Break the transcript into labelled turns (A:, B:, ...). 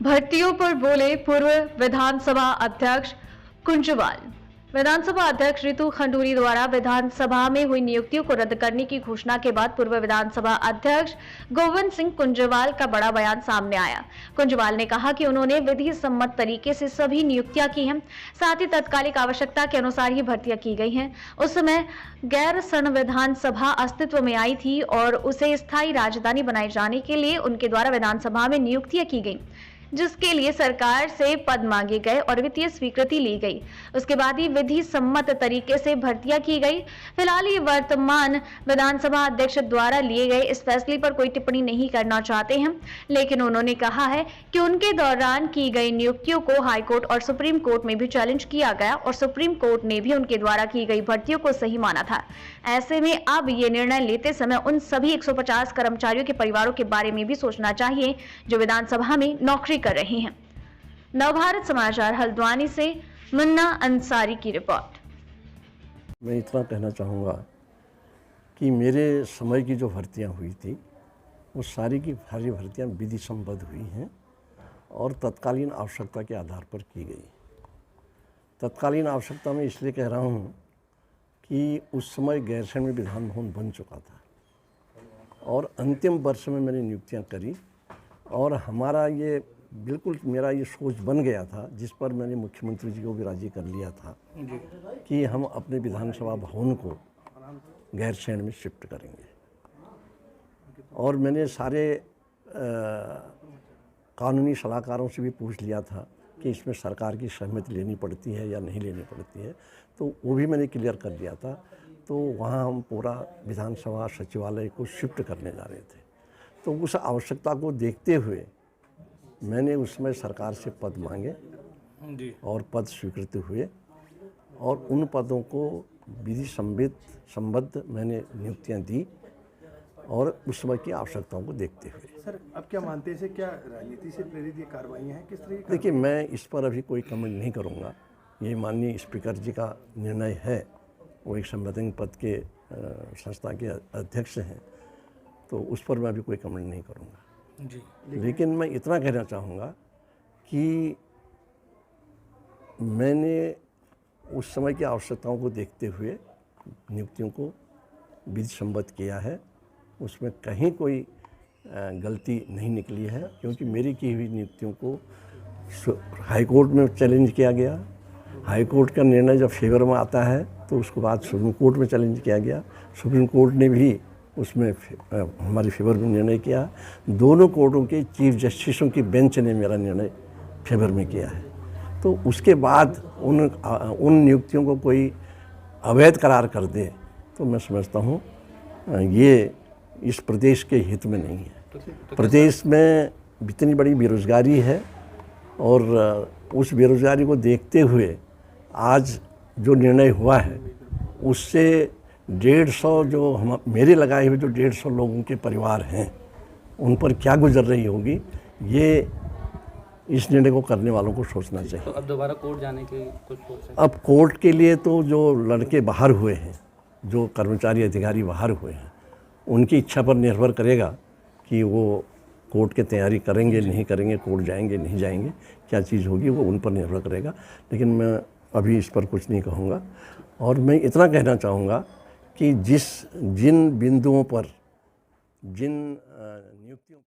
A: भर्तियों पर बोले पूर्व विधानसभा अध्यक्ष कुंजवाल। विधानसभा अध्यक्ष रितु खंडूरी द्वारा विधानसभा में हुई नियुक्तियों को रद्द करने की घोषणा के बाद पूर्व विधानसभा अध्यक्ष गोविंद सिंह कुंजवाल का बड़ा बयान सामने आया। कुंजवाल ने कहा कि उन्होंने विधि सम्मत तरीके से सभी नियुक्तियां की हैं, साथ ही तात्कालिक आवश्यकता के अनुसार ही भर्तियां की गई हैं। उस समय गैर संविधान सभा अस्तित्व में आई थी और उसे स्थायी राजधानी बनाए जाने के लिए उनके द्वारा विधानसभा में नियुक्तियां की गई, जिसके लिए सरकार से पद मांगे गए और वित्तीय स्वीकृति ली गई। उसके बाद ही विधि सम्मत तरीके से भर्तियां की गई। फिलहाल ये वर्तमान विधानसभा अध्यक्ष द्वारा लिए गए इस फैसले पर कोई टिप्पणी नहीं करना चाहते हैं, लेकिन उन्होंने कहा है कि उनके दौरान की गई नियुक्तियों को हाईकोर्ट और सुप्रीम कोर्ट में भी चैलेंज किया गया और सुप्रीम कोर्ट ने भी उनके द्वारा की गई भर्तियों को सही माना था। ऐसे में अब ये निर्णय लेते समय उन सभी 150 कर्मचारियों के परिवारों के बारे में भी सोचना चाहिए जो विधानसभा में नौकरी कर रहे हैं। नवभारत समाचार हल्द्वानी से मुन्ना अंसारी की रिपोर्ट।
B: मैं इतना कहना चाहूँगा कि मेरे समय की जो भर्तियाँ हुई थी वो सारी की सारी भर्तियाँ विधि सम्बद्ध हुई हैं और तत्कालीन आवश्यकता के आधार पर की गई। तत्कालीन आवश्यकता में इसलिए कह रहा हूँ कि उस समय गैरसैंण में विधान भवन बन चुका था और अंतिम वर्ष में मैंने नियुक्तियाँ करी और हमारा ये बिल्कुल मेरा ये सोच बन गया था, जिस पर मैंने मुख्यमंत्री जी को भी राजी कर लिया था कि हम अपने विधानसभा भवन को गैरसैंण में शिफ्ट करेंगे। और मैंने सारे कानूनी सलाहकारों से भी पूछ लिया था कि इसमें सरकार की सहमति लेनी पड़ती है या नहीं लेनी पड़ती है, तो वो भी मैंने क्लियर कर दिया था। तो वहाँ हम पूरा विधानसभा सचिवालय को शिफ्ट करने जा रहे थे। तो उस आवश्यकता को देखते हुए मैंने उसमें सरकार से पद मांगे और पद स्वीकृत हुए और उन पदों को विधि सम्बद्ध मैंने नियुक्तियां दी और उस समय की आवश्यकताओं को देखते हुए।
C: सर, अब क्या मानते हैं, क्या राजनीति से प्रेरित ये कार्रवाइयाँ हैं, किस तरह की?
B: देखिए, मैं इस पर अभी कोई कमेंट नहीं करूँगा। ये माननीय स्पीकर जी का निर्णय है, वो एक संवैधानिक पद के संस्था के अध्यक्ष हैं, तो उस पर मैं अभी कोई कमेंट नहीं करूँगा
C: जी।
B: लेकिन मैं इतना कहना चाहूँगा कि मैंने उस समय की आवश्यकताओं को देखते हुए नियुक्तियों को विधि सम्मत किया है। उसमें कहीं कोई गलती नहीं निकली है, क्योंकि मेरी की हुई नियुक्तियों को हाईकोर्ट में चैलेंज किया गया। हाईकोर्ट का निर्णय जब फेवर में आता है तो उसके बाद सुप्रीम कोर्ट में चैलेंज किया गया। सुप्रीम कोर्ट ने भी उसमें हमारी फेवर में निर्णय किया। दोनों कोर्टों के चीफ जस्टिसों की बेंच ने मेरा निर्णय फेवर में किया है। तो उसके बाद उन नियुक्तियों को कोई अवैध करार कर दे तो मैं समझता हूँ ये इस प्रदेश के हित में नहीं है। प्रदेश में इतनी बड़ी बेरोज़गारी है और उस बेरोज़गारी को देखते हुए आज जो निर्णय हुआ है उससे 150 जो हम मेरे लगाए हुए जो 150 लोगों के परिवार हैं उन पर क्या गुजर रही होगी, ये इस निर्णय को करने वालों को सोचना चाहिए।
D: तो अब दोबारा कोर्ट जाने की कुछ सोच है?
B: अब कोर्ट के लिए तो जो लड़के बाहर हुए हैं, जो कर्मचारी अधिकारी बाहर हुए हैं, उनकी इच्छा पर निर्भर करेगा कि वो कोर्ट की तैयारी करेंगे नहीं करेंगे, कोर्ट जाएंगे नहीं जाएंगे, क्या चीज़ होगी वो उन पर निर्भर करेगा। लेकिन मैं अभी इस पर कुछ नहीं कहूँगा। और मैं इतना कहना चाहूँगा कि जिन बिंदुओं पर जिन नियुक्तियों